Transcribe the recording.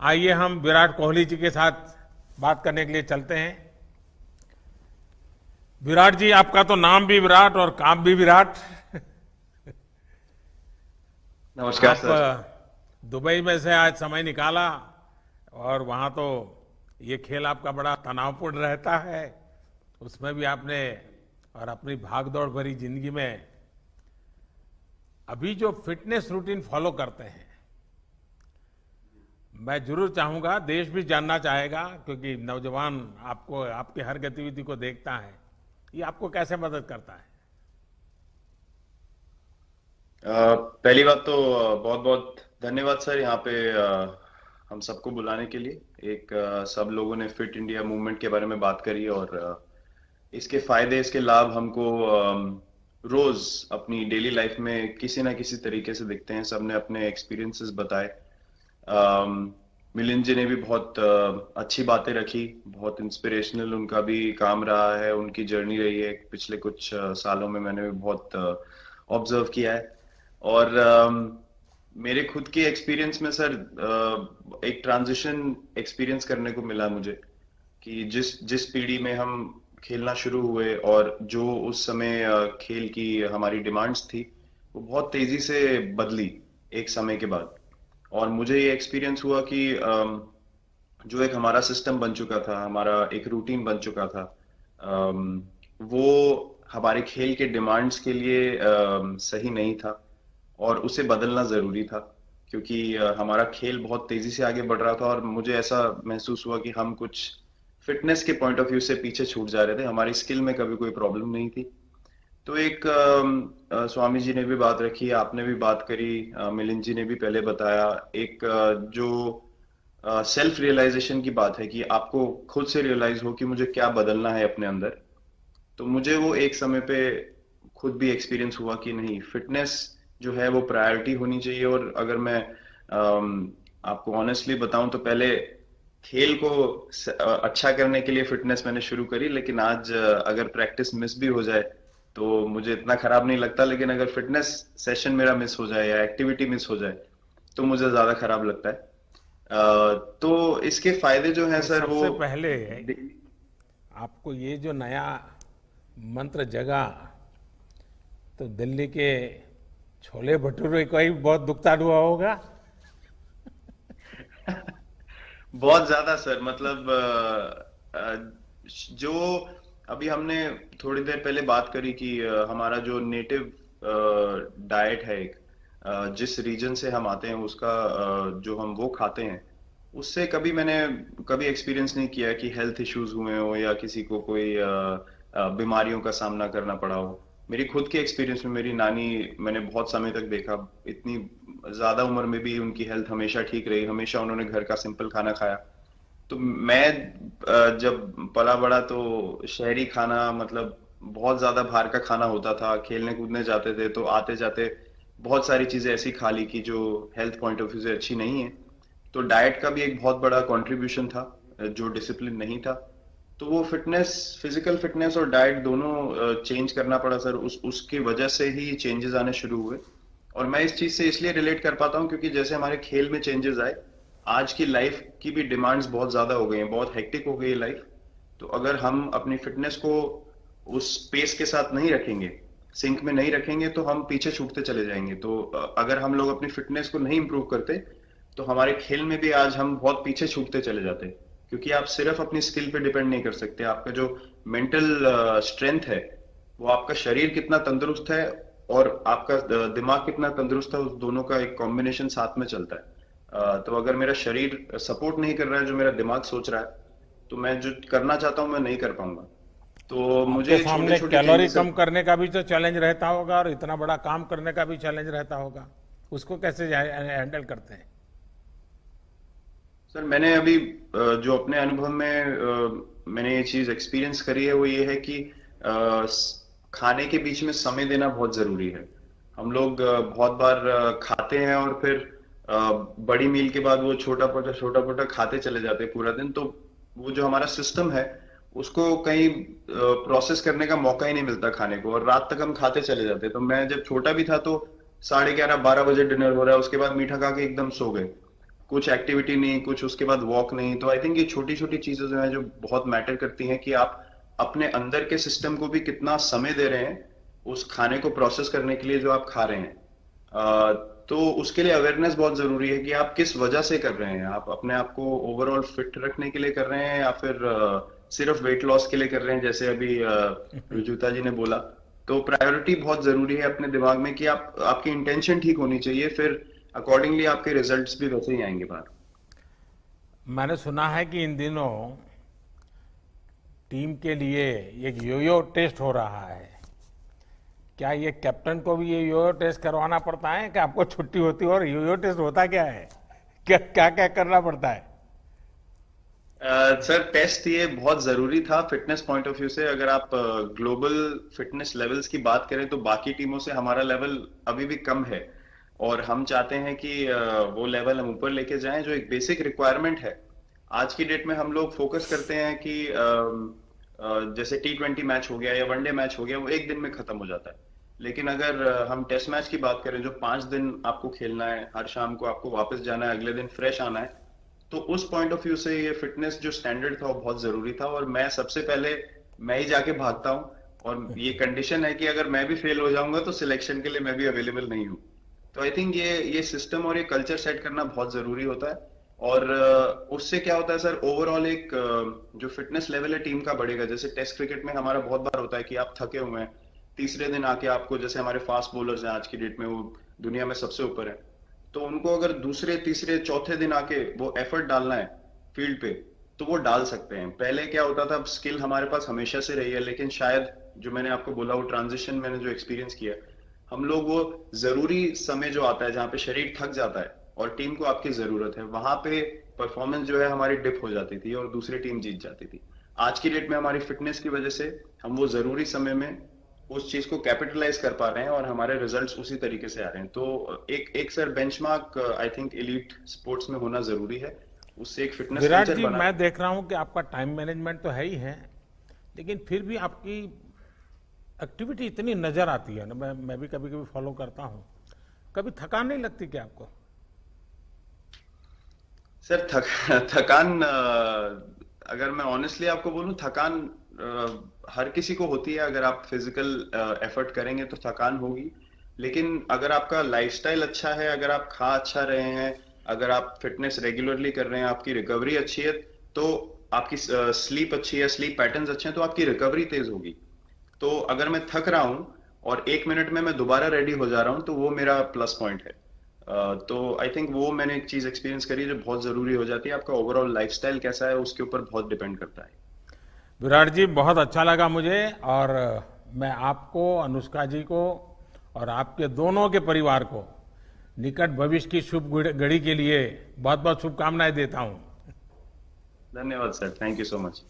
आइए हम विराट कोहली जी के साथ बात करने के लिए चलते हैं। विराट जी, आपका तो नाम भी विराट और काम भी विराट। नमस्कार आप सर। दुबई में से आज समय निकाला और वहां तो ये खेल आपका बड़ा तनावपूर्ण रहता है, उसमें भी आपने और अपनी भागदौड़ भरी जिंदगी में अभी जो फिटनेस रूटीन फॉलो करते हैं, मैं जरूर चाहूंगा, देश भी जानना चाहेगा, क्योंकि नौजवान आपको आपकी हर गतिविधि को देखता है, ये आपको कैसे मदद करता है? पहली बात तो बहुत बहुत धन्यवाद सर, यहाँ पे हम सबको बुलाने के लिए। एक सब लोगों ने फिट इंडिया मूवमेंट के बारे में बात करी और इसके फायदे, इसके लाभ हमको रोज अपनी डेली लाइफ में किसी ना किसी तरीके से दिखते हैं। सबने अपने एक्सपीरियंसेस बताए। मिलिंद जी ने भी बहुत अच्छी बातें रखी, बहुत इंस्पिरेशनल उनका भी काम रहा है, उनकी जर्नी रही है पिछले कुछ सालों में, मैंने भी बहुत ऑब्जर्व किया है। और मेरे खुद के एक्सपीरियंस में सर एक ट्रांजिशन एक्सपीरियंस करने को मिला मुझे कि जिस जिस पीढ़ी में हम खेलना शुरू हुए और जो उस समय खेल की हमारी डिमांड्स थी, वो बहुत तेजी से बदली एक समय के बाद। और मुझे ये एक्सपीरियंस हुआ कि जो एक हमारा सिस्टम बन चुका था, हमारा एक रूटीन बन चुका था, वो हमारे खेल के डिमांड्स के लिए सही नहीं था और उसे बदलना जरूरी था। क्योंकि हमारा खेल बहुत तेजी से आगे बढ़ रहा था और मुझे ऐसा महसूस हुआ कि हम कुछ फिटनेस के पॉइंट ऑफ व्यू से पीछे छूट जा रहे थे। हमारी स्किल में कभी कोई प्रॉब्लम नहीं थी। तो एक स्वामी जी ने भी बात रखी, आपने भी बात करी, मिलिंद जी ने भी पहले बताया, एक जो सेल्फ रियलाइजेशन की बात है कि आपको खुद से रियलाइज हो कि मुझे क्या बदलना है अपने अंदर। तो मुझे वो एक समय पे खुद भी एक्सपीरियंस हुआ कि नहीं, फिटनेस जो है वो प्रायोरिटी होनी चाहिए। और अगर मैं आपको ऑनेस्टली बताऊं तो पहले खेल को अच्छा करने के लिए फिटनेस मैंने शुरू करी, लेकिन आज अगर प्रैक्टिस मिस भी हो जाए तो मुझे इतना खराब नहीं लगता। लेकिन अगर फिटनेस सेशन मेरा मिस हो जाए या एक्टिविटी मिस हो जाए तो मुझे ज्यादा खराब लगता है। तो इसके फायदे जो हैं तो सर वो सबसे पहले आपको ये जो नया मंत्र जगा, तो दिल्ली के छोले भटूरे का ही बहुत दुखता हुआ होगा। बहुत ज्यादा सर। मतलब जो अभी हमने थोड़ी देर पहले बात करी कि हमारा जो नेटिव डाइट है, एक जिस रीजन से हम आते हैं उसका जो हम वो खाते हैं, उससे कभी मैंने कभी एक्सपीरियंस नहीं किया कि हेल्थ इश्यूज हुए हो या किसी को कोई बीमारियों का सामना करना पड़ा हो। मेरी खुद के एक्सपीरियंस में मेरी नानी, मैंने बहुत समय तक देखा, इतनी ज्यादा उम्र में भी उनकी हेल्थ हमेशा ठीक रही, हमेशा उन्होंने घर का सिंपल खाना खाया। तो मैं जब पला बड़ा तो शहरी खाना, मतलब बहुत ज्यादा बाहर का खाना होता था। खेलने कूदने जाते थे तो आते जाते बहुत सारी चीजें ऐसी खा ली कि जो हेल्थ पॉइंट ऑफ व्यू से अच्छी नहीं है। तो डाइट का भी एक बहुत बड़ा कंट्रीब्यूशन था, जो डिसिप्लिन नहीं था। तो वो फिटनेस, फिजिकल फिटनेस और डाइट दोनों चेंज करना पड़ा सर। उसकी वजह से ही चेंजेस आने शुरू हुए। और मैं इस चीज से इसलिए रिलेट कर पाता हूँ क्योंकि जैसे हमारे खेल में चेंजेस आए, आज की लाइफ की भी डिमांड्स बहुत ज्यादा हो गई हैं, बहुत हेक्टिक हो गई है लाइफ। तो अगर हम अपनी फिटनेस को उस पेस के साथ नहीं रखेंगे, सिंक में नहीं रखेंगे, तो हम पीछे छूटते चले जाएंगे। तो अगर हम लोग अपनी फिटनेस को नहीं इंप्रूव करते तो हमारे खेल में भी आज हम बहुत पीछे छूटते चले जाते। क्योंकि आप सिर्फ अपनी स्किल पे डिपेंड नहीं कर सकते। आपका जो मेंटल स्ट्रेंथ है, वो आपका शरीर कितना तंदुरुस्त है और आपका दिमाग कितना तंदुरुस्त है, उस दोनों का एक कॉम्बिनेशन साथ में चलता है। तो अगर मेरा शरीर सपोर्ट नहीं कर रहा है जो मेरा दिमाग सोच रहा है, तो मैं जो करना चाहता हूँ मैं नहीं कर पाऊंगा। तो आपके मुझे छोटे सामने छोटे कैलोरी चेंजेस। कम करने का भी तो चैलेंज रहता होगा और इतना बड़ा काम करने का भी चैलेंज रहता होगा, उसको कैसे हैंडल करते हैं? सर मैंने अभी जो अपने अनुभव में मैंने ये चीज एक्सपीरियंस करी है वो ये है कि खाने के बीच में समय देना बहुत जरूरी है। हम लोग बहुत बार खाते हैं और फिर बड़ी मील के बाद वो छोटा छोटा खाते चले जाते हैं पूरा दिन। तो वो जो हमारा सिस्टम है, उसको कहीं प्रोसेस करने का मौका ही नहीं मिलता खाने को, और रात तक हम खाते चले जाते हैं। तो मैं जब छोटा भी था तो 11:30 12 बजे डिनर हो रहा है, उसके बाद मीठा खा के एकदम सो गए, कुछ एक्टिविटी नहीं, कुछ उसके बाद वॉक नहीं। तो आई थिंक ये छोटी छोटी चीजें जो है जो बहुत मैटर करती हैं कि आप अपने अंदर के सिस्टम को भी कितना समय दे रहे हैं उस खाने को प्रोसेस करने के लिए जो आप खा रहे हैं। अ, तो उसके लिए अवेयरनेस बहुत जरूरी है कि आप किस वजह से कर रहे हैं। आप अपने आप को ओवरऑल फिट रखने के लिए कर रहे हैं या फिर सिर्फ वेट लॉस के लिए कर रहे हैं, जैसे अभी रुजुता जी ने बोला। तो प्रायोरिटी बहुत जरूरी है अपने दिमाग में कि आप आपकी इंटेंशन ठीक होनी चाहिए, फिर अकॉर्डिंगली आपके रिजल्ट्स भी वैसे ही आएंगे बाहर। मैंने सुना है कि इन दिनों टीम के लिए एक योयो टेस्ट हो रहा है। क्या ये कैप्टन को भी ये योयो टेस्ट करवाना पड़ता है कि आपको छुट्टी होती है? और योयो टेस्ट होता क्या है? क्या क्या क्या करना पड़ता है? सर टेस्ट ये बहुत जरूरी था फिटनेस पॉइंट ऑफ व्यू से। अगर आप ग्लोबल फिटनेस लेवल्स की बात करें तो बाकी टीमों से हमारा लेवल अभी भी कम है, और हम चाहते हैं कि वो लेवल हम ऊपर लेके जाएं, जो एक बेसिक रिक्वायरमेंट है। आज की डेट में हम लोग फोकस करते हैं कि जैसे T20 मैच हो गया या वनडे मैच हो गया, वो एक दिन में खत्म हो जाता है। लेकिन अगर हम टेस्ट मैच की बात करें जो 5 दिन आपको खेलना है, हर शाम को आपको वापस जाना है, अगले दिन फ्रेश आना है, तो उस पॉइंट ऑफ व्यू से ये फिटनेस जो स्टैंडर्ड था वो बहुत जरूरी था। और मैं सबसे पहले मैं ही जाके भागता हूँ, और ये कंडीशन है कि अगर मैं भी फेल हो जाऊंगा तो सिलेक्शन के लिए मैं भी अवेलेबल नहीं हूँ। तो आई थिंक ये सिस्टम और ये कल्चर सेट करना बहुत जरूरी होता है। और उससे क्या होता है सर, ओवरऑल एक जो फिटनेस लेवल है टीम का बढ़ेगा। जैसे टेस्ट क्रिकेट में हमारा बहुत बार होता है कि आप थके हुए हैं, तीसरे दिन आके आपको, जैसे हमारे फास्ट बॉलर्स हैं आज की डेट में, वो दुनिया में सबसे ऊपर है, तो उनको अगर दूसरे तीसरे चौथे दिन आके वो एफर्ट डालना है फील्ड पे, तो वो डाल सकते हैं। पहले क्या होता था, स्किल हमारे पास हमेशा से रही है, लेकिन शायद जो मैंने आपको बोला वो ट्रांजिशन मैंने जो एक्सपीरियंस किया, हम लोग वो जरूरी समय जो आता है जहाँ पे शरीर थक जाता है और टीम को आपकी जरूरत है, वहां पे परफॉर्मेंस जो है हमारी डिप हो जाती थी और दूसरी टीम जीत जाती थी। आज की डेट में हमारी फिटनेस की वजह से हम वो जरूरी समय में उस चीज को कैपिटलाइज कर पा रहे हैं और हमारे रिजल्ट्स उसी तरीके से आ रहे हैं। तो एक एक sir benchmark I think elite sports में होना जरूरी है, उससे एक फिटनेस विराट कल्चर जी, बना। मैं देख रहा हूं कि आपका टाइम मैनेजमेंट तो है ही है, लेकिन फिर भी आपकी एक्टिविटी इतनी नजर आती है ना, मैं भी कभी कभी फॉलो करता हूं। कभी थकान नहीं लगती क्या आपको? सर थकान अगर मैं ऑनेस्टली आपको बोलूं, थकान हर किसी को होती है। अगर आप फिजिकल एफर्ट करेंगे तो थकान होगी, लेकिन अगर आपका लाइफस्टाइल अच्छा है, अगर आप खा अच्छा रहे हैं, अगर आप फिटनेस रेगुलरली कर रहे हैं, आपकी रिकवरी अच्छी है, तो आपकी स्लीप अच्छी है, स्लीप पैटर्न्स अच्छे हैं, तो आपकी रिकवरी तेज होगी। तो अगर मैं थक रहा हूं और 1 मिनट में मैं दोबारा रेडी हो जा रहा हूं, तो वो मेरा प्लस पॉइंट है। तो आई थिंक वो मैंने एक चीज एक्सपीरियंस करी है जो बहुत जरूरी हो जाती है। आपका ओवरऑल लाइफस्टाइल कैसा है उसके ऊपर बहुत डिपेंड करता है। विराट जी, बहुत अच्छा लगा मुझे। और मैं आपको, अनुष्का जी को और आपके दोनों के परिवार को निकट भविष्य की शुभ घड़ी के लिए बहुत बहुत शुभकामनाएं देता हूं। धन्यवाद sir, thank you so much.